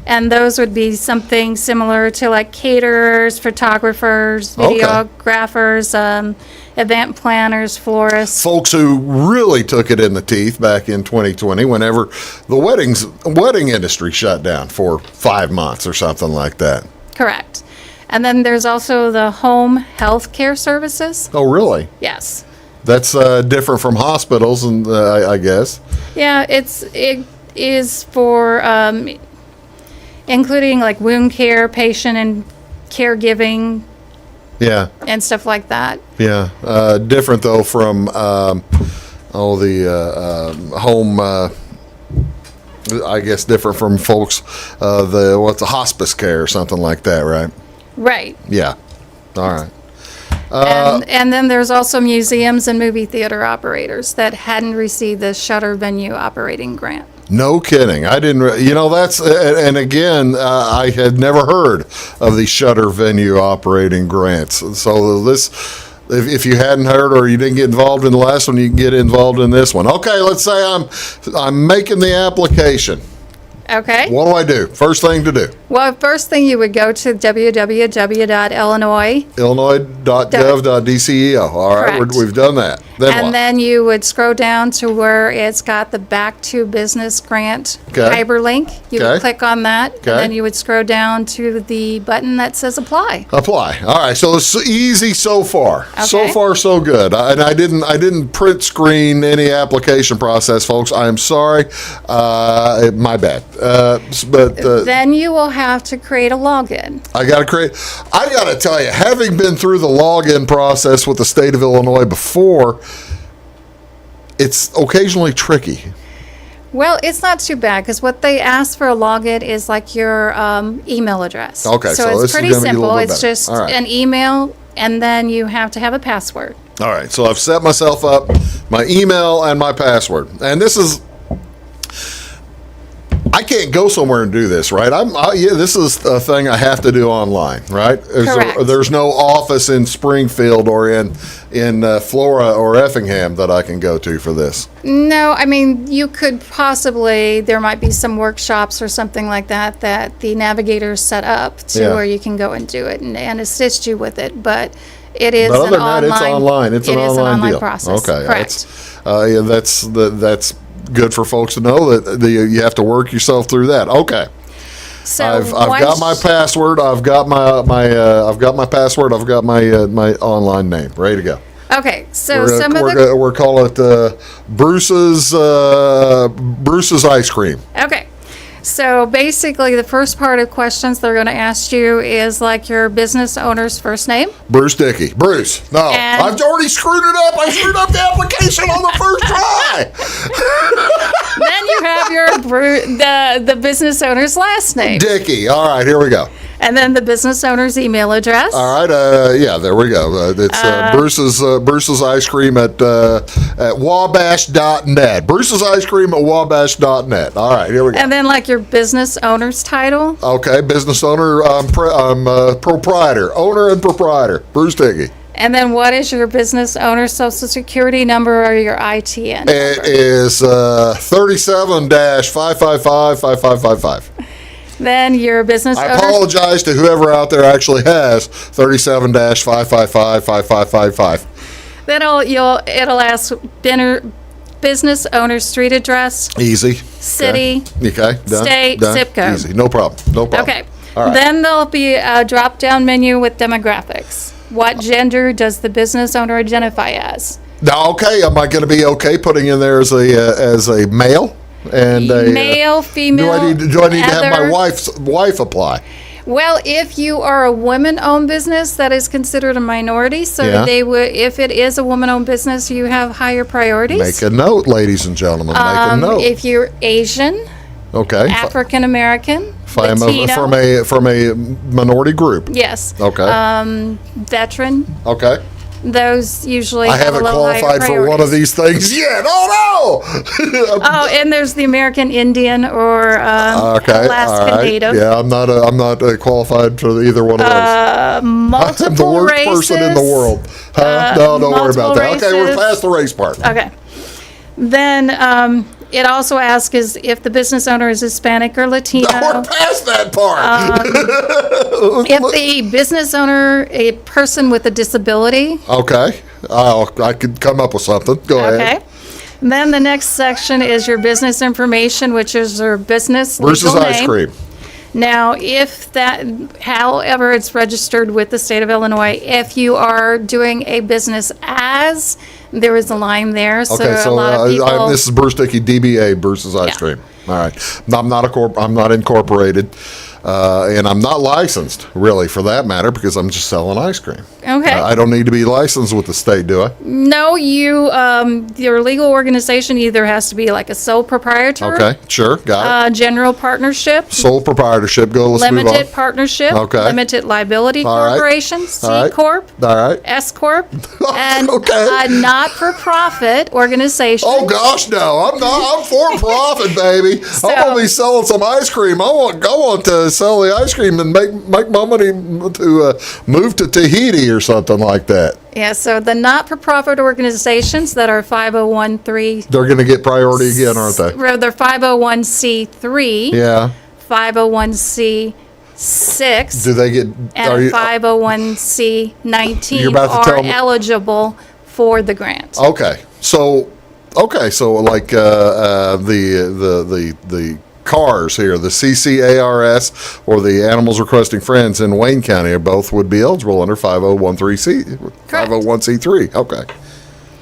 and those would be something similar to like caterers, photographers, videographers, event planners, florists. Folks who really took it in the teeth back in 2020 whenever the wedding industry shut down for 5 months or something like that. Correct. And then there's also the home health care services. Oh, really? Yes. That's different from hospitals, and I guess. Yeah, it is for including like wound care, patient and caregiving. Yeah. And stuff like that. Yeah, different though from all the home. I guess different from folks. What's a hospice care or something like that, right? Right. Yeah. All right. And then there's also museums and movie theater operators that hadn't received the shutter venue operating grant. No kidding. I didn't, that's, and again, I had never heard of the Shutter Venue Operating Grants. So this, if you hadn't heard or you didn't get involved in the last one, you can get involved in this one. Okay, let's say I'm making the application. Okay. What do I do? First thing to do. Well, first thing you would go to www.illinois. Illinois.gov.dceo. All right, Correct. we've done that. Then And what? then you would scroll down to where it's got the Back to Business Grant Okay. hyperlink. You Okay. would click on that, Okay. and then you would scroll down to the button that says Apply. Apply. All right, so it's easy so far. So Okay. far, so good. And I didn't print screen any application process, folks. I'm sorry. My bad. Then you will have to create a login. I got to tell you, having been through the login process with the state of Illinois before, it's occasionally tricky. Well, it's not too bad because what they ask for a login is like your email address. Okay, so it's this is pretty gonna be a little simple. bit It's better. just All right. an email, and then you have to have a password. All right, so I've set myself up, my email and my password. And this is, I can't go somewhere and do this, right? This is a thing I have to do online, right? Correct. There's no office in Springfield or in Flora or Effingham that I can go to for this. No, I mean, you could possibly, there might be some workshops or something like that the navigators set up to Yeah. where you can go and do it and assist you with it, but it is But other an than that, online. it's online. It's an it is online deal. process. Okay, Correct. that's good for folks to know that you have to work yourself through that. Okay. So I've got my password. I've got my password. I've got my online name ready to go. Okay, so We're calling it Bruce's ice cream. Okay. So basically, the first part of questions they're going to ask you is like your business owner's first name. Bruce Dickey. Bruce. No, And- I've already screwed it up. I screwed up the application on the first try. Then you have the business owner's last name. Dickey. All right, here we go. And then the business owner's email address. All right, yeah, there we go. It's Bruce's ice cream at wabash.net. Bruce's ice cream at wabash.net. All right, here we go. And then like your business owner's title. Okay, business owner. I'm proprietor, owner and proprietor. Bruce Dickey. And then what is your business owner's social security number or your ITN number? It is 37-555-5555. Then your business I owner's... apologize to whoever out there actually has 37-555-5555. Then it'll ask business owner's street address, Easy. city, Okay. Done. state, Done. zip code. Easy. No problem. No problem. Okay. All right. Then there'll be a drop-down menu with demographics. What gender does the business owner identify as? Now, okay, am I going to be okay putting in there as a male and a Male, female, Do I need to have my other? wife apply? Well, if you are a woman-owned business, that is considered a minority. So Yeah. they would, if it is a woman-owned business, you have higher priorities. Make a note, ladies and gentlemen. Make a note. If you're Asian, Okay. African American, If I'm Latino, from a minority group. yes, Okay. veteran, okay. those usually I have haven't a little higher qualified for one of priorities. these things yet. Oh no! Oh, and there's the American Indian or Okay. Alaskan all right. Native. Yeah, I'm not qualified for either one of those. I'm the Multiple worst races. person in the world. Huh? No, don't worry about that. multiple Okay, we're races. past the race part. Okay. Then it also asks is if the business owner is Hispanic or Latino. We're past that part. If the business owner a person with a disability. Okay. I could come up with something. Go Okay. ahead. Then the next section is your business information, which is your business Bruce's legal ice name. cream. Now, however it's registered with the state of Illinois, if you are doing a business as, there is a line there. So Okay, so a lot of people. this is Bruce Dickey, DBA, Bruce's Ice Yeah. Cream. All right. I'm not incorporated. And I'm not licensed, really, for that matter, because I'm just selling ice cream. Okay. I don't need to be licensed with the state, do I? No, your legal organization either has to be like a sole proprietor. Okay, sure, got it. General partnership. Sole proprietorship, let's move on. Limited partnership. Okay. Limited liability All right. corporation. C All right. Corp. All right. S Corp. And Okay. a not-for-profit organization. Oh gosh, no! I'm for profit, baby. I'm gonna be selling some ice cream. I want to sell the ice cream and make my money to move to Tahiti or something like that. Yeah, so the not-for-profit organizations that are 501(c)(3), They're gonna get priority again, aren't they? they're 501(c)(3), Yeah. 501(c)(6), Do they get? and 501(c)(19) You're about to are tell me- eligible for the grant. Okay, so like the cars here, the CCARS or the Animals Requesting Friends in Wayne County, both would be eligible under 501(c)(3). Okay,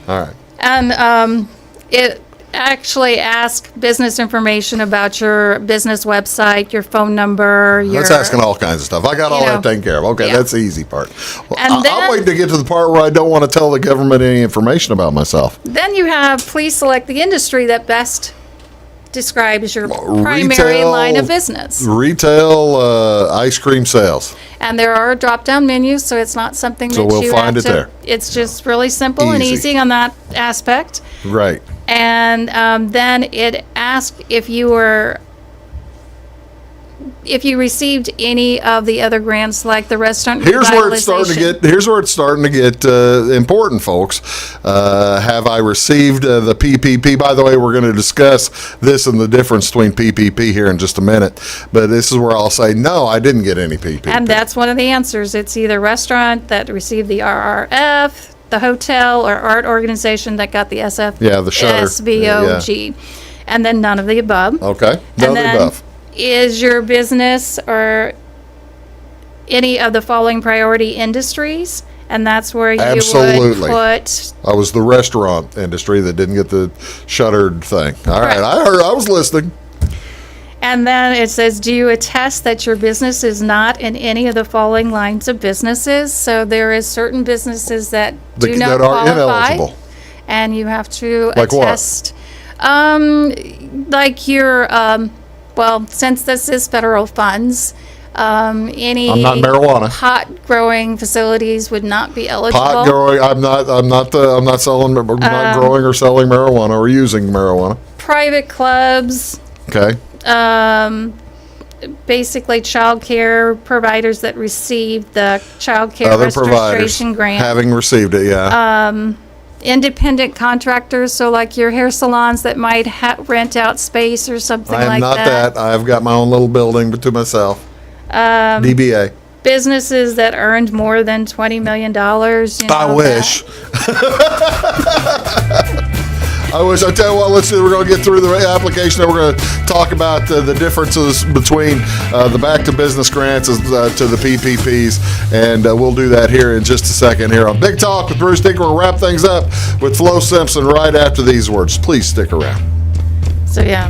all right. And it actually asks business information about your business website, your phone number. That's asking all kinds of stuff. I got all that taken care of. Okay, yeah. that's the easy part. Well, And I'm then- waiting to get to the part where I don't want to tell the government any information about myself. Then you have, please select the industry that best describes your primary Retail- line of business. Retail ice cream sales. And there are drop-down menus, so it's not something So that we'll you find have it to. there. It's just really simple and Easy. easy on that aspect. Right. And then it asks if you received any of the other grants, like the restaurant Here's where it's starting to revitalization. get. Here's where it's starting to get important, folks. Have I received the PPP? By the way, we're going to discuss this and the difference between PPP here in just a minute. But this is where I'll say no, I didn't get any PPP. And that's one of the answers. It's either restaurant that received the RRF, the hotel or art organization that got the SF, Yeah, the shutter. SVOG, and then none of the above. Okay, none And of the then, above. is your business or any of the following priority industries? And that's where you Absolutely. would put, I was the restaurant industry that didn't get the shuttered thing. All right, Correct. I was listening. and then it says, do you attest that your business is not in any of the following lines of businesses? So there is certain businesses that do not that are qualify. ineligible. And you have to Like what? attest. Like your, well, since this is federal funds, any I'm not marijuana. pot growing facilities would not be eligible. Pot growing. I'm not selling. I'm not growing or selling marijuana or using marijuana. Private clubs, Okay. basically child care providers that receive the child care Other providers restoration grant. having received it. Yeah. Independent contractors, so like your hair salons that might rent out space or something I am like not that. I've got my own little building to myself. DBA. Businesses that earned more than $20 million. I wish. I wish. I tell you what, let's do. We're going to get through the application, and we're going to talk about the differences between the back to business grants to the PPPs, and we'll do that here in just a second here on Big Talk with Bruce Dickey. We'll wrap things up with Flo Simpson right after these words. Please stick around. So yeah.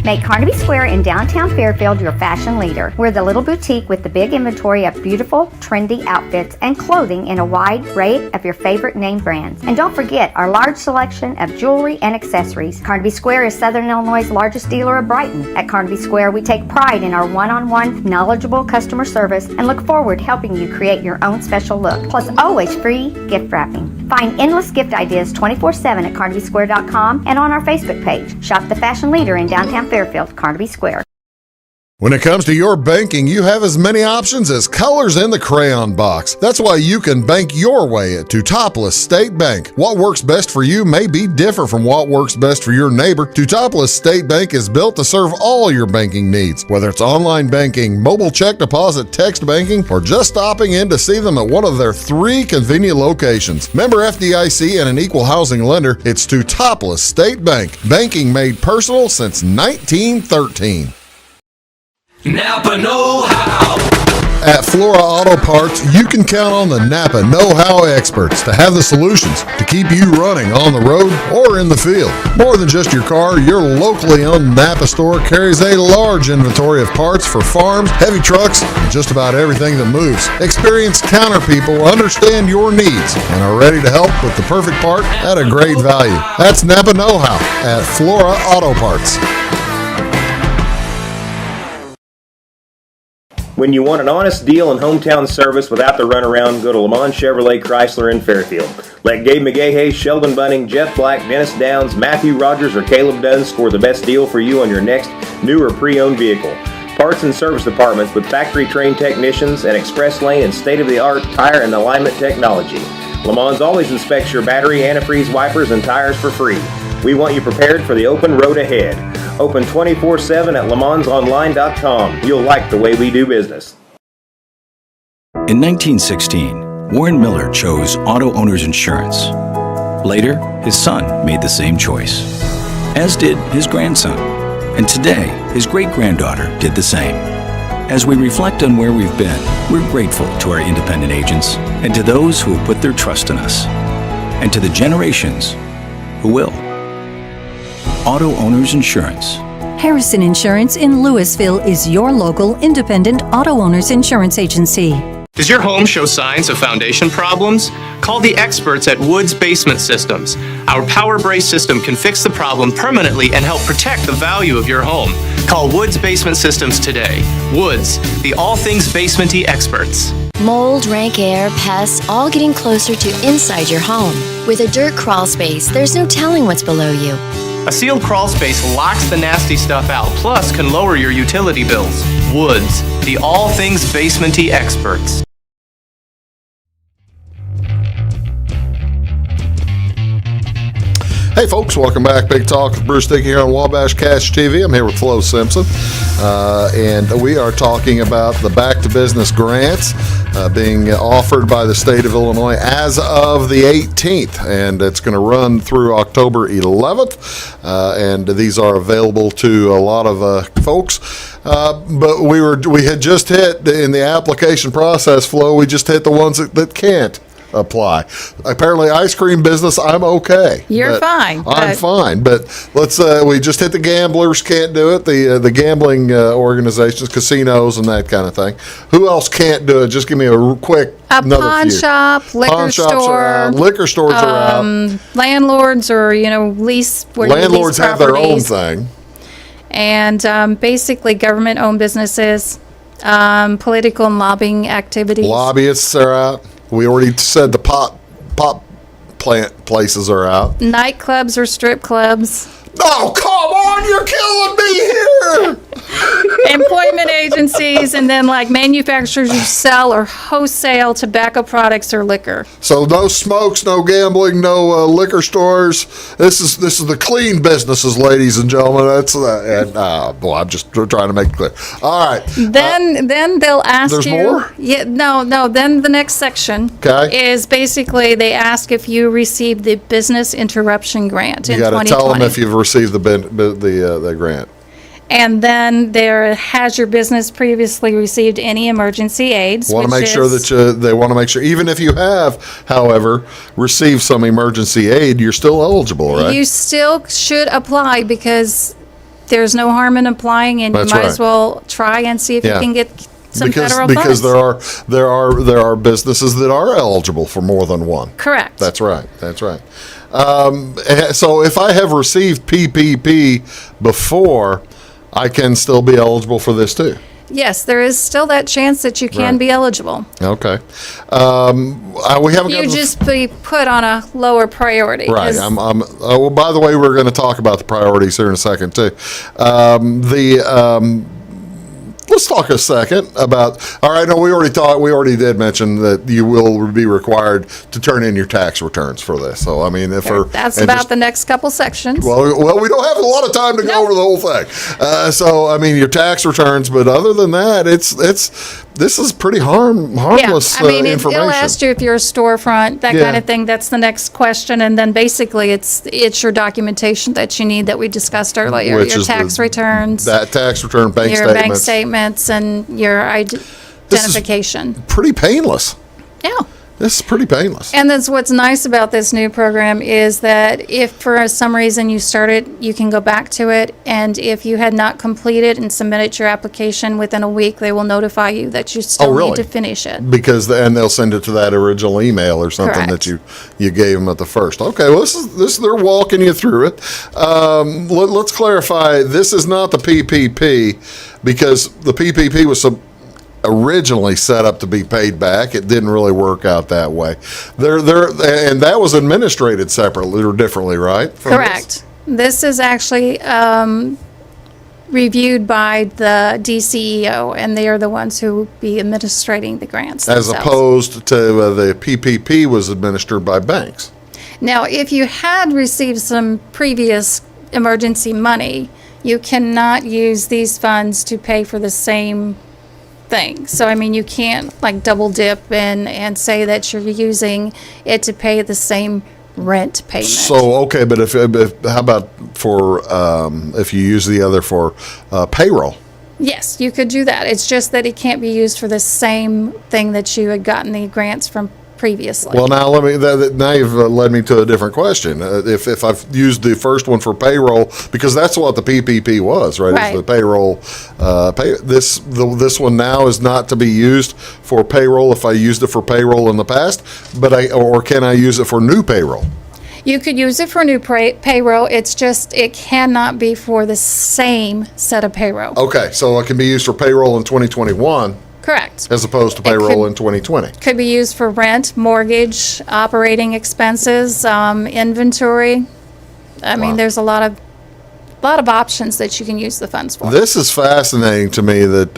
Make Carnaby Square in downtown Fairfield your fashion leader. We're the little boutique with the big inventory of beautiful, trendy outfits and clothing in a wide array of your favorite name brands. And don't forget our large selection of jewelry and accessories. Carnaby Square is Southern Illinois' largest dealer of Brighton. At Carnaby Square, we take pride in our one-on-one, knowledgeable customer service and look forward to helping you create your own special look. Plus, always free gift wrapping. Find endless gift ideas 24/7 at CarnabySquare.com and on our Facebook page. Shop the fashion leader in downtown Fairfield, Carnaby Square. When it comes to your banking, you have as many options as colors in the crayon box. That's why you can bank your way at Teutopolis State Bank. What works best for you may be different from what works best for your neighbor. Teutopolis State Bank is built to serve all your banking needs, whether it's online banking, mobile check deposit, text banking, or just stopping in to see them at one of their 3 convenient locations. Member FDIC and an equal housing lender, it's Teutopolis State Bank. Banking made personal since 1913. Napa know-how. At Flora Auto Parts, you can count on the Napa know-how experts to have the solutions to keep you running on the road or in the field. More than just your car, your locally owned Napa store carries a large inventory of parts for farms, heavy trucks, and just about everything that moves. Experienced counter people understand your needs and are ready to help with the perfect part at a great value. That's Napa know-how at Flora Auto Parts. When you want an honest deal and hometown service without the runaround, go to Lamont Chevrolet Chrysler in Fairfield. Let Gabe McGahey, Sheldon Bunning, Jeff Black, Dennis Downs, Matthew Rogers, or Caleb Dunn score the best deal for you on your next new or pre-owned vehicle. Parts and service departments with factory-trained technicians and express lane and state-of-the-art tire and alignment technology. Lamont always inspects your battery, antifreeze, wipers, and tires for free. We want you prepared for the open road ahead. Open 24/7 at LeMansOnline.com. You'll like the way we do business. In 1916, Warren Miller chose Auto Owners Insurance. Later, his son made the same choice, as did his grandson. And today, his great-granddaughter did the same. As we reflect on where we've been, we're grateful to our independent agents and to those who have put their trust in us, and to the generations who will. Auto Owners Insurance. Harrison Insurance in Louisville is your local independent auto owners insurance agency. Does your home show signs of foundation problems? Call the experts at Woods Basement Systems. Our power brace system can fix the problem permanently and help protect the value of your home. Call Woods Basement Systems today. Woods, the all things basement-y experts. Mold, rank air, pests, all getting closer to inside your home. With a dirt crawl space, there's no telling what's below you. A sealed crawl space locks the nasty stuff out, plus can lower your utility bills. Woods, the all things basement-y experts. Hey folks, welcome back. Big Talk with Bruce Dickey here on Wabash Cash TV. I'm here with Flo Simpson, and we are talking about the Back to Business grants being offered by the state of Illinois as of the 18th, and it's going to run through October 11th, and these are available to a lot of folks. But we had just hit in the application process, Flo. We just hit the ones that can't apply. Apparently, ice cream business, I'm okay. You're fine. I'm fine. But let's we just hit the gamblers can't do it. The gambling organizations, casinos, and that kind of thing. Who else can't do it? Just give me a quick another pawn few. shop, liquor Pawn shops store, are out. Liquor stores are out. Landlords or lease where Landlords you lease have their own properties. thing. And basically government-owned businesses, political and lobbying activities. Lobbyists are out. We already said the pop plant places are out. Nightclubs or strip clubs. Oh, come on, you're killing me here. Employment agencies, and then like manufacturers who sell or wholesale tobacco products or liquor. So no smokes, no gambling, no liquor stores. This is the clean businesses, ladies and gentlemen. That's boy, I'm just trying to make it clear. All right. Then they'll ask there's you. More? Yeah, no. Then the next section is basically they ask if you received the business interruption grant in 2020. You got to tell them if you've received the grant. And then has your business previously received any emergency aids? They want to make sure, even if you have, however, received some emergency aid, you're still eligible, right? You still should apply because there's no harm in applying, and That's you might right. as well try and see if you can get some federal because funds. there are businesses that are eligible for more than one. Correct. That's right. So if I have received PPP before, I can still be eligible for this too. Yes, there is still that chance that you can be eligible. Okay. We haven't. You just be put on a lower priority. Right. Well, by the way, we're going to talk about the priorities here in a second too. Let's talk a second about. All right. No, we already did mention that you will be required to turn in your tax returns for this. So I mean, That's about the next couple sections. Well, we don't have a lot of time to go over the whole thing. So I mean, your tax returns, but other than that, this is pretty harmless information. It'll ask you if you're a storefront, that kind of thing. That's the next question, and then basically it's your documentation that you need that we discussed earlier. Which your is tax returns, that tax return, bank your statements. bank statements, and your ID. identification. Pretty painless. Yeah. This is pretty painless. And that's what's nice about this new program is that if for some reason you start it, you can go back to it. And if you had not completed and submitted your application within a week, they will notify you that you still really? need to finish it. Because and they'll send it to that original email or something Correct. that you gave them at the first. Okay, well this they're walking you through it. Let's clarify. This is not the PPP because the PPP was originally set up to be paid back. It didn't really work out that way. And that was administrated separately or differently, right? Correct. This is actually reviewed by the DCEO, and they are the ones who will be administrating the grants As themselves. opposed to the PPP was administered by banks. Now, if you had received some previous emergency money, you cannot use these funds to pay for the same thing. So, I mean, you can't like double dip and say that you're using it to pay the same rent payment. So, okay, but if how about for if you use the other for payroll? Yes, you could do that. It's just that it can't be used for the same thing that you had gotten the grants from previously. Well, now now you've led me to a different question. If I've used the first one for payroll, because that's what the PPP was, right? Right. It's the payroll. This one now is not to be used for payroll if I used it for payroll in the past, or can I use it for new payroll? You could use it for new payroll. It's just it cannot be for the same set of payroll. Okay, so it can be used for payroll in 2021. Correct. As opposed to payroll in 2020. Could be used for rent, mortgage, operating expenses, inventory. I mean, there's a lot of options that you can use the funds for. This is fascinating to me. That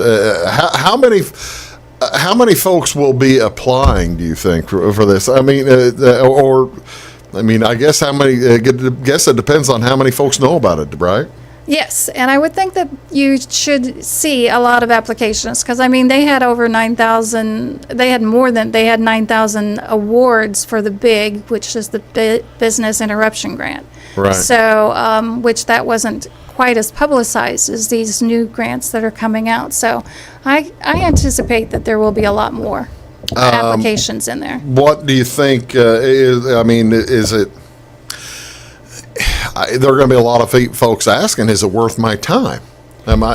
how many folks will be applying? Do you think for this? I mean, I guess how many? I guess it depends on how many folks know about it, right? Yes, and I would think that you should see a lot of applications because, I mean, they had over 9,000, they had 9,000 awards for the BIG, which is the Business Interruption Grant. Right. So, which that wasn't quite as publicized as these new grants that are coming out. So I anticipate that there will be a lot more applications in there. What do you think is it? There are going to be a lot of folks asking, "Is it worth my time?" I know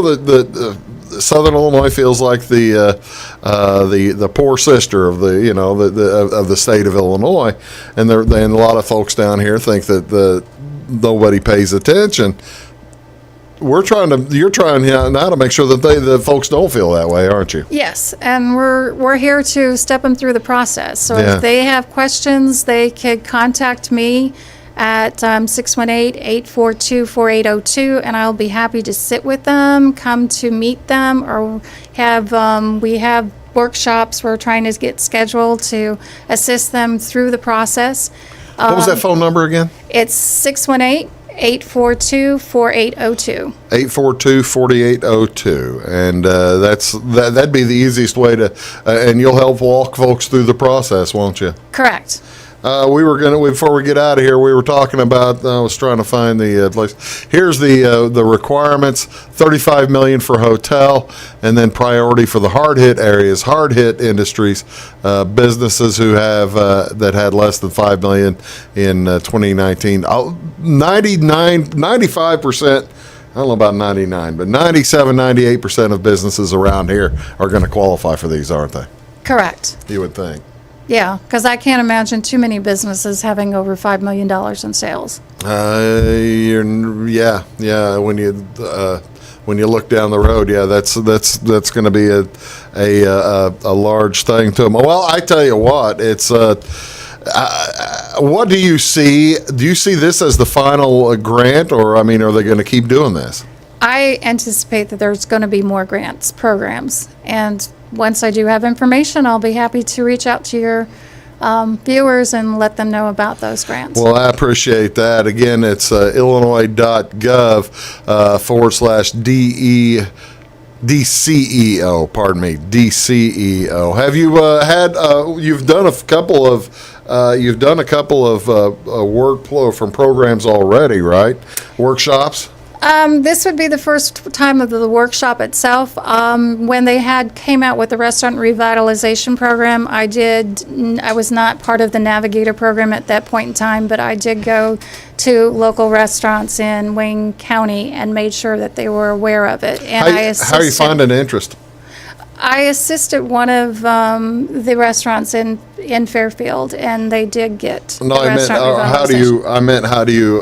that Southern Illinois feels like the poor sister of of the state of Illinois, and a lot of folks down here think that nobody pays attention. You're trying now to make sure that the folks don't feel that way, aren't you? Yes, and we're here to step them through the process. So Yeah. if they have questions, they could contact me at 618-842-4802, and I'll be happy to sit with them, come to meet them, or we have workshops we're trying to get scheduled to assist them through the process. What was that phone number again? It's 618-842-4802. 842-4802, and that'd be the easiest way to, and you'll help walk folks through the process, won't you? Correct. Before we get out of here, we were talking about. I was trying to find the place. Here's the requirements: $35 million for hotel, and then priority for the hard hit areas, hard hit industries, businesses who have that had less than $5 million in 2019. 95%. I don't know about 99, but 97, 98% of businesses around here are going to qualify for these, aren't they? Correct. You would think. Yeah, because I can't imagine too many businesses having over $5 million in sales. When you look down the road, that's going to be a large thing to them. Well, I tell you what, it's what do you see? Do you see this as the final grant, or are they going to keep doing this? I anticipate that there's going to be more grants programs, and once I do have information, I'll be happy to reach out to your viewers and let them know about those grants. Well, I appreciate that. Again, it's illinois.gov DCEO, pardon me, DCEO. Have you you've done a couple of workflow from programs already, right? Workshops? This would be the first time of the workshop itself. When they came out with the restaurant revitalization program, I was not part of the Navigator program at that point in time, but I did go to local restaurants in Wayne County and made sure that they were aware of it. And How are you finding interest? I assisted one of the restaurants in Fairfield, and they did get No, the restaurant revitalization. how do you,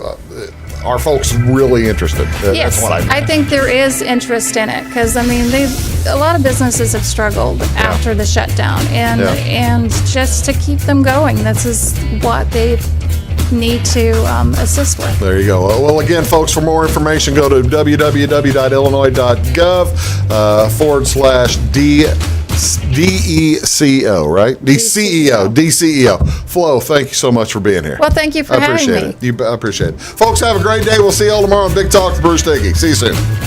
are folks really interested? Yes, That's what I meant. I think there is interest in it because, I mean, a lot of businesses have struggled after the shutdown, and just to keep them going, this is what they need to assist with. There you go. Well, again, folks, for more information, go to www.illinois.gov/DECO, right? DCEO. Flo, thank you so much for being here. Well, thank you for having me. I appreciate it. I appreciate it. Folks, have a great day. We'll see you all tomorrow on Big Talk with Bruce Dickey. See you soon.